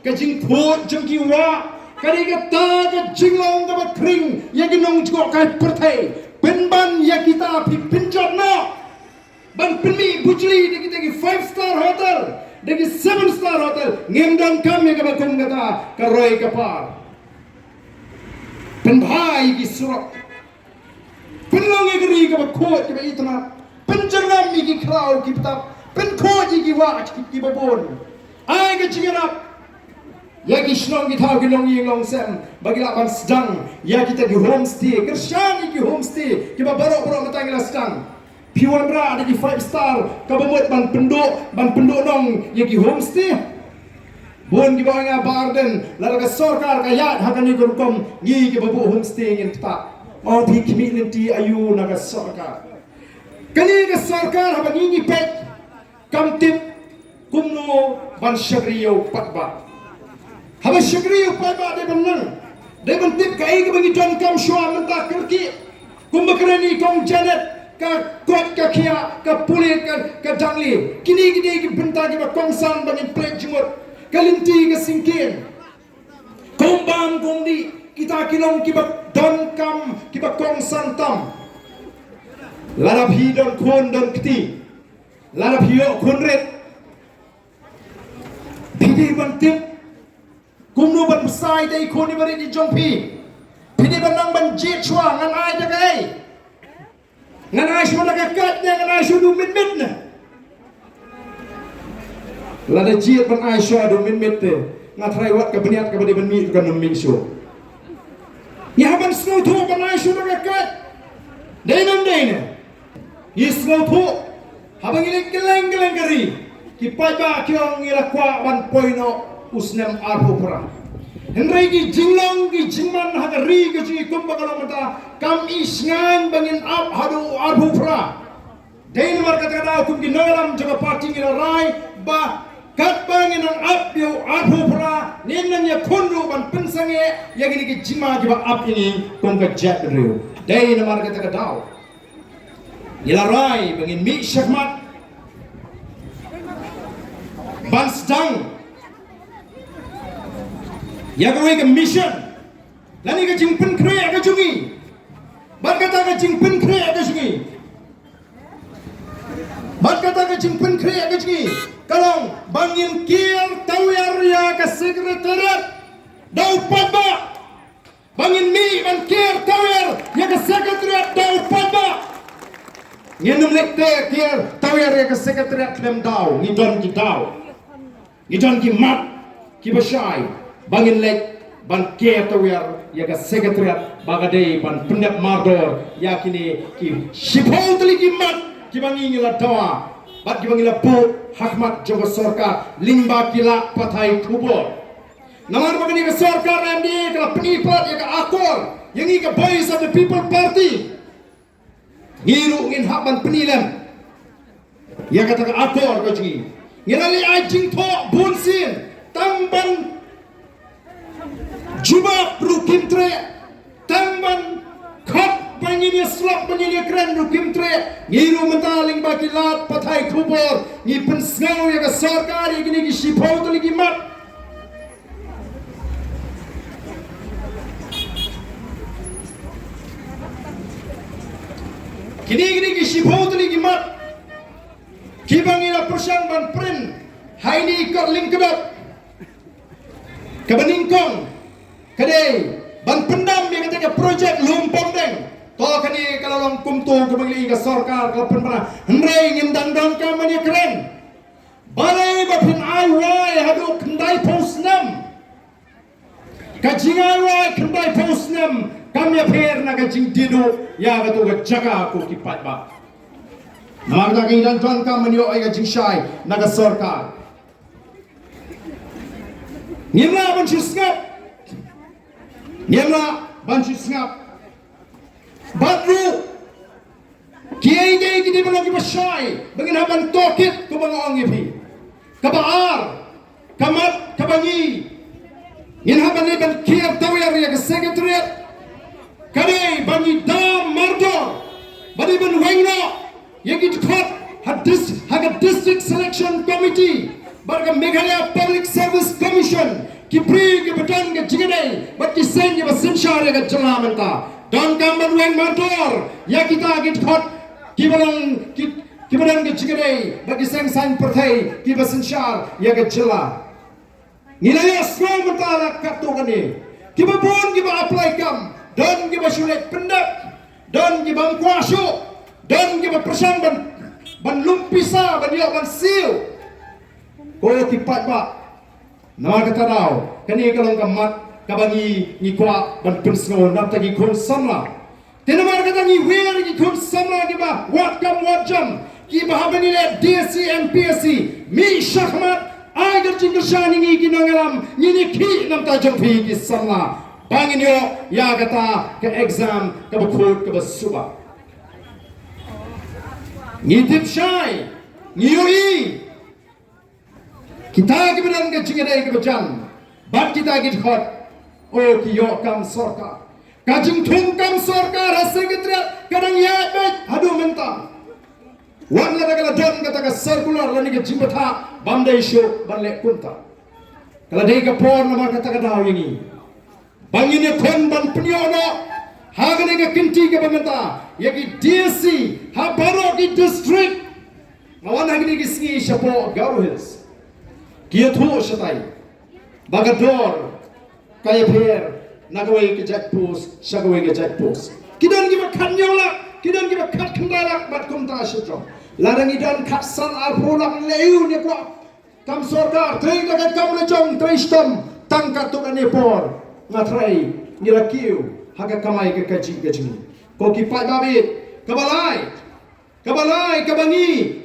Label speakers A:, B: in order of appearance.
A: kajing thot jengki wa kari kata ke jinglong ka kring ya ginong jko kai perthai penban ya kita pinjot no ban penmi bujli de kita ki 5-star hotel de ki 7-star hotel ngemdang kam ya ka kong kata ka roi ka par penbhai ki surok penlong ya gri ka khot ka itna penjangam mi ki krau ki tap pen khoji ki wa ki babon ai ka jingarap ya ki shnong ki thau ki long ying long sem bagi la ban sedang ya kita di homestay kersyani ki homestay ki ba barok matang la sedang piwan ra ada di 5-star ka bamot ban penduk nong ya ki homestay bon ki ba nga barden la ka sarkar ka yat hakani ko kom ngi ki babu homestay ngin ta mau thi kimi lenti ayu na ka sarkar kani ka sarkar ha ngi pet kam tip kumno ban shagriyo patba haba shagriyo patba de benang de ben tip kai ke bagi don kam shwa menta kerki kumbakrani kong janet ka kot ka kia ka pulit ka dangli kini gide ki benta ki ba kongsan bagi plate jimut kalinti ka singkin kombam gongdi kita kilong ki ba don kam ki ba kongsan tam larab hi don kon don kti larab hiyo kunret pidi bantip kumno ban sai dai koni bari di jongpi pidi ban nang ban jet chwa ngan ai da kai ngan ai shwa da kat ne ngan ai shwa du mit na la da jet ban ai shwa du mit te ngatrai wat ka beniat ka badi ban mi kan min show ya ban snow to ban ai shwa da kat dai nam dai ne yi snow to habang ini geleng kari kipai ba kiong ila kwa ban poino usnem arbo pra henry ki jinglong ki jingman hagari ki ji kumbagala mata kam isngan bangin up hadu arbo pra dein mar kata kata kum ki nalam jaga party ila rai ba kat bangin ang up yo arbo pra ninan ya kondu ban pensange ya gini ki jima ki ba up ini kum ka jet riu dein mar kata kata ila rai bangin mi syahmat ban sedang ya gawe ke mission lani ka jingpen kre ka jungi ban kata ka jingpen kre ka jungi ban kata ka jingpen kre ka jungi kalong bangin kier tawar ya ka sekretariat dau paba bangin mi ban kier tawar ya ka sekretariat dau paba ngenum lekte kier tawar ya ka sekretariat klem dau ngidon ki dau ngidon ki mat ki basai bangin lek ban kier tawar ya ka sekretariat bagadei ban pendap mardor yakini ki shipol tli ki mat ki bangi ngila dawa bat ki bangila pu hakmat jogo sarkar lingba kila pathai khubor namar bagani ka sarkar MD ka penipat ya ka akor yang ka voice of the people party ngiru ngin haban penilem ya kata ka akor ka jingi ngilali ajing tho bunsin tamban jubab rukimtre tamban khap bangini slap bangini kren rukimtre ngiru mentaling bakilat pathai khubor ngi pensngau ya ka sarkar ya gini ki shipau to ligi mat kini ki shipau to ligi mat kibangila persyang ban print haini kor lingkadot kabaningkong kadai ban pendam yang kata projek lumpong deng to kani kalalong kumtu kabangli ka sarkar kalapan pana henrei ngin dandam ka mani keren balai bapin ai wai hadu kendai posnam kajingai wai kendai posnam kami apher na kajing didu ya betu ka jaga ko kipat ba namagda kay dan tuan ka manyo ay kajing syai na ka sarkar nimla ban singap nimla ban singap badru kiai kiai kita belum kita syai bangin haban tokit ko mga ongipi kabaar kamat kabangi ngin haban iban kier tawar ya ka secretariat kade bangi dam mardor bani ban wangno yagit khot had district selection committee barga Meghalaya Public Service Commission Kipri ke beton ke jigade, bat kisen ke basinshare ke jalamanta. Don kamban weng motor, ya kita khot kibalang ke jigade, bat kisen san perthai ki basinshar ya ke jala. Ngilaya semua mentala kartu kani. Kiba pun kiba apply kam, don kiba sulit pendap, don kiba kuasu, don kiba persang ban lumpisa ban dia ban siu. Ko kipat ba. Nama kata dau, kani kalong kamat kabangi ni kwa ban pensngo nap tagi kon samla. Tenamar kata ni wer ni kon samla kiba wat kam wat jam. Kiba habani le DSC MPSC mi syahmat agar jingkir shani ni kinangalam ni ki nam ta jampi ki samla. Bangin yo ya kata ke exam ke bakut ke basuba. Ngitip syai, ngiyoi. Kita kebenaran ke cingedai ke bejan, bat kita khot. Oh kiyo kam sorka, kajing tung kam sorka rasa ketret kadang ya bet hadu mentang. Wan la kala don kata ke circular lani ke jimbata bandai show banle kunta. Kala dei ke por nama kata ke daw ini. Bangine kon ban penyono, hagane ke kinti ke bangenta, yaki DSC, ha baro ki district. Awan hagane ki singi shapo Garo Hills. Kia thu shatai bagador kaya pher nagawai ke jack post shagawai ke jack post kidan ki bakhan nyola kidan ki bakhat khandala bat kumta shitro larang idan khatsan arpolak leu ne kwa kam sarkar thei dagat kam le jong tristam tangkat tu ne por ngatrai nirakiu haga kamai ke kaji gajini ko ki pai babit kabalai kabangi